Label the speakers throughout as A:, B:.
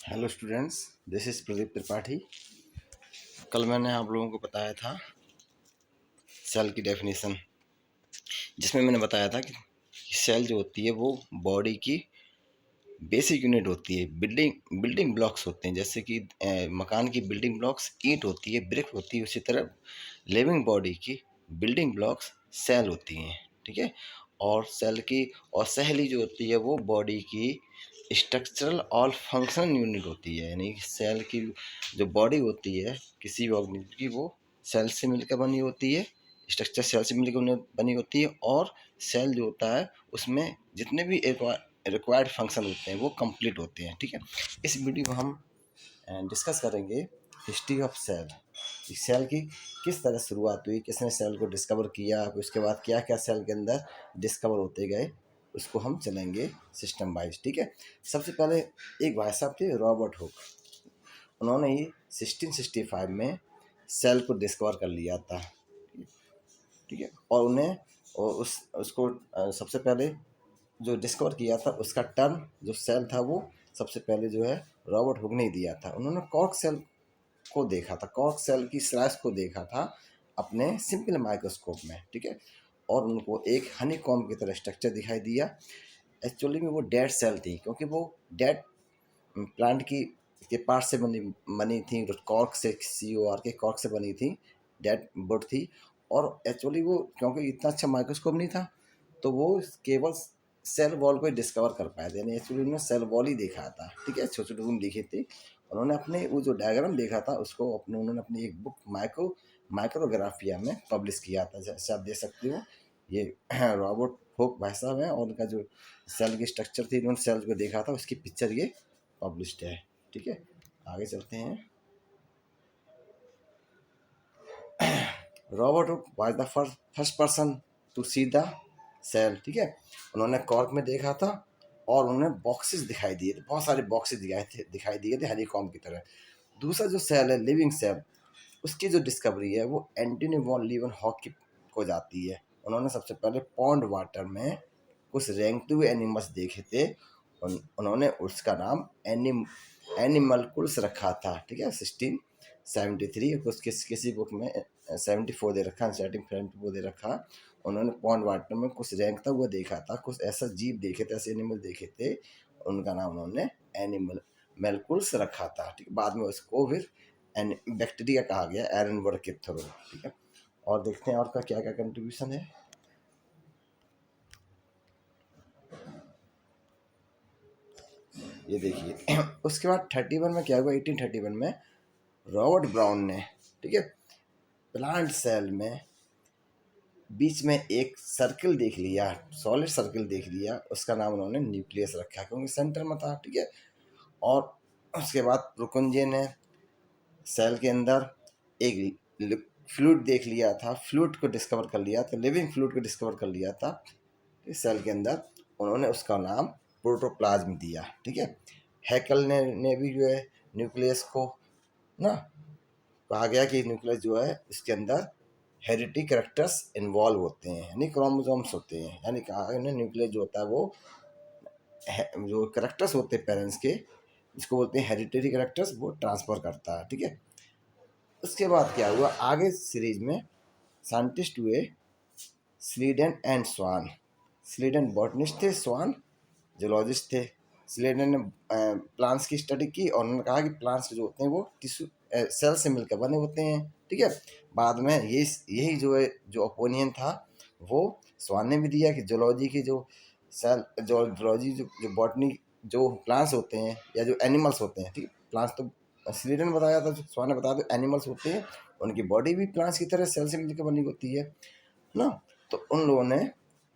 A: Hello students, this is Pradeep Tripathi. कल मैंने आप लोगों को बताया था सेल की डेफिनेशन, जिसमें मैंने बताया था कि सेल जो होती है वो बॉडी की बेसिक यूनिट होती है। बिल्डिंग ब्लॉक्स होते हैं, जैसे कि मकान की बिल्डिंग ब्लॉक्स ईंट होती है, ब्रिक होती है, उसी तरह लिविंग बॉडी की बिल्डिंग ब्लॉक्स सेल होती हैं। ठीक है। और सेल की और सेल जो होती है वो बॉडी की स्ट्रक्चरल और फंक्शनल यूनिट होती है। यानी सेल की जो बॉडी होती है किसी भी ऑर्गेनिज्म की, वो सेल से मिलकर बनी होती है। स्ट्रक्चर सेल से मिलकर बनी होती है, और सेल जो होता है उसमें जितने भी रिक्वायर्ड फंक्शन होते हैं वो कंप्लीट होते हैं। ठीक है। इस वीडियो में हम डिस्कस करेंगे हिस्ट्री ऑफ सेल। सेल की किस तरह शुरुआत हुई, किसने सेल को डिस्कवर किया, उसके बाद क्या क्या सेल के अंदर डिस्कवर होते गए, उसको हम चलेंगे सिस्टम वाइज। ठीक है। सबसे पहले एक भाई साहब थे, रॉबर्ट हुक। उन्होंने ही 1665 में सेल को डिस्कवर कर लिया था। ठीक है। और उन्हें और उसको सबसे पहले जो डिस्कवर किया था, उसका टर्म जो सेल था वो सबसे पहले जो है रॉबर्ट हुक ने दिया था। उन्होंने कॉर्क सेल को देखा था, कॉर्क सेल की स्लाइस को देखा था अपने सिंपल माइक्रोस्कोप में। ठीक है। और उनको एक हनी कॉम्ब की तरह स्ट्रक्चर दिखाई दिया। एक्चुअली में वो डेड सेल थी, क्योंकि वो डेड प्लांट की के पार्ट से बनी थी। कॉर्क से, COR के कॉर्क से बनी थी, डेड वुड थी। और एक्चुअली वो क्योंकि इतना अच्छा माइक्रोस्कोप नहीं था, तो वो केवल सेल वॉल को ही डिस्कवर कर पाए थे। यानी एक्चुअली उन्होंने सेल वॉल ही देखा था। ठीक है। छोटे छोटे रूम दिखे थे। उन्होंने अपने वो जो डायग्राम देखा था उसको उन्होंने अपनी एक बुक माइक्रोग्राफिया में पब्लिश किया था, जैसे आप देख सकते हो। ये रॉबर्ट हुक भाई साहब हैं, और उनका जो सेल की स्ट्रक्चर थी, उन्होंने सेल को देखा था, उसकी पिक्चर ये पब्लिश्ड है। ठीक है। आगे चलते हैं। Robert Hooke was the first person to see the cell. ठीक है। उन्होंने कॉर्क में देखा था, और उन्हें बॉक्सेस दिखाई दिए थे, बहुत सारे बॉक्सेस दिखाई दिए थे हनीकॉम्ब की तरह। दूसरा जो सेल है, लिविंग सेल, उसकी जो डिस्कवरी है वो एंटनी वॉन लीवन-हॉक की को जाती है। उन्होंने सबसे पहले पॉन्ड वाटर में कुछ रेंगते हुए एनिमल्स देखे थे। उन्होंने उसका नाम एनिमलकुल्स रखा था। ठीक है। 1673 कुछ किसी बुक में 74 दे रखा, 74 दे रखा। उन्होंने पॉन्ड वाटर में कुछ रेंगता हुआ देखा था, कुछ ऐसा जीव देखे थे, ऐसे एनिमल देखे थे। उनका नाम उन्होंने एनिमल मेलकुल्स रखा था। ठीक है। बाद में उसको फिर बैक्टीरिया कहा गया एरन वर्ड के थ्रू। ठीक है। और देखते हैं और का क्या क्या कंट्रीब्यूशन है। ये देखिए उसके बाद 31 में क्या हुआ, 1831 में रॉबर्ट ब्राउन ने, ठीक है, प्लांट सेल में बीच में एक सर्कल देख लिया, सॉलिड सर्कल देख लिया। उसका नाम उन्होंने न्यूक्लियस रखा, क्योंकि सेंटर में था। ठीक है। और उसके बाद प्रुकुंजे ने सेल के अंदर एक फ्लूइड देख लिया था, फ्लूइड को डिस्कवर कर लिया था, लिविंग फ्लूइड को डिस्कवर कर लिया था इस सेल के अंदर। उन्होंने उसका नाम प्रोटोप्लाज्म दिया। ठीक है। हैकल ने भी जो है न्यूक्लियस को ना, कहा गया कि न्यूक्लियस जो है इसके अंदर हेरिडिटी कैरेक्टर्स इन्वॉल्व होते हैं, यानी क्रोमोसोम्स होते हैं। यानी कहा गया न्यूक्लियस जो होता है वो जो कैरेक्टर्स होते हैं पेरेंट्स के, जिसको बोलते हैं हेरिडिटरी कैरेक्टर्स, वो ट्रांसफर करता है। ठीक है। उसके बाद क्या हुआ आगे सीरीज में, साइंटिस्ट हुए स्लीडन एंड स्वान। स्लीडन बॉटनिस्ट थे, स्वान जूलॉजिस्ट थे। स्लीडन ने प्लांट्स की स्टडी की, और उन्होंने कहा कि प्लांट्स जो होते हैं वो टिश्यू सेल से मिलकर बने होते हैं। ठीक है। बाद में यही जो है जो ओपिनियन था वो स्वान ने भी दिया कि जूलॉजी की जो सेल जूलॉजी जो बॉटनी जो प्लांट्स होते हैं या जो एनिमल्स होते हैं, ठीक है, प्लांट्स तो स्लीडन ने बताया था, स्वान ने बताया था एनिमल्स होते हैं, उनकी बॉडी भी प्लांट्स की तरह सेल से मिलकर बनी होती है ना। तो उन लोगों ने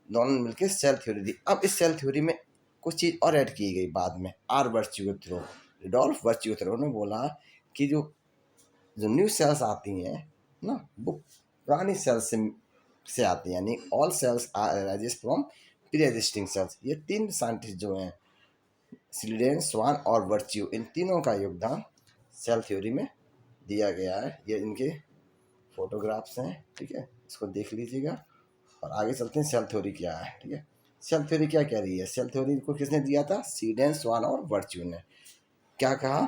A: दोनों ने मिलकर सेल थ्योरी दी। अब इस सेल थ्योरी में कुछ चीज़ और ऐड की गई बाद में, R Virchow, Rudolf Virchow ने बोला कि जो जो न्यू सेल्स आती हैं ना, वो पुरानी सेल्स से आती हैं। यानी all cells are arises from pre existing cells. ये तीन साइंटिस्ट जो हैं, स्लीडन, स्वान और वर्च्यू, इन तीनों का योगदान सेल थ्योरी में दिया गया है। ये इनके फोटोग्राफ्स हैं। ठीक है। इसको देख लीजिएगा। और आगे चलते हैं सेल थ्योरी क्या है। ठीक है। सेल थ्योरी क्या कह रही है, सेल थ्योरी को किसने दिया था, स्लीडन, स्वान और वर्च्यू ने। क्या कहा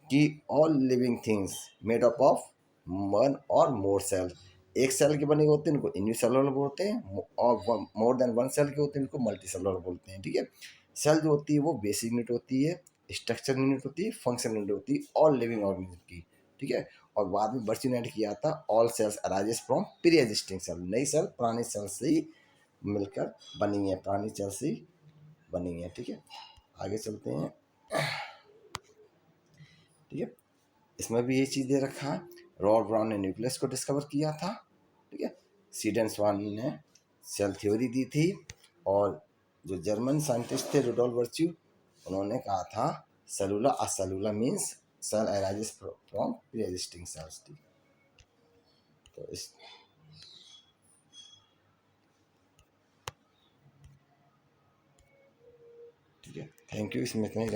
A: कि all living things made up of one और मोर सेल, एक सेल के बने होते हैं उनको यूनिसेलुलर बोलते हैं, और मोर देन वन सेल के होते हैं उनको मल्टी सेलुलर बोलते हैं। ठीक है, सेल जो होती है वो बेसिक यूनिट होती है, स्ट्रक्चर यूनिट होती है, फंक्शन यूनिट होती है ऑल लिविंग ऑर्गेनिज्म की। ठीक है, और बाद में बर्च यूनाइट किया था all cells arises from pre existing cell, नई सेल पुरानी सेल से ही मिलकर बनी है, पुरानी सेल से ही बनी है। ठीक है, आगे चलते हैं। ठीक है, इसमें भी ये चीज़ दे रखा है, रॉड ब्राउन ने न्यूक्लियस को डिस्कवर किया था। ठीक है, सीडेन स्वान ने सेल थ्योरी दी थी, और जो जर्मन साइंटिस्ट थे रुडोल्फ वर्च्यू, उन्होंने कहा था सेलुला सेलुला means cell arises from pre existing cells. तो इस ठीक है, थैंक यू, इसमें इतना ही।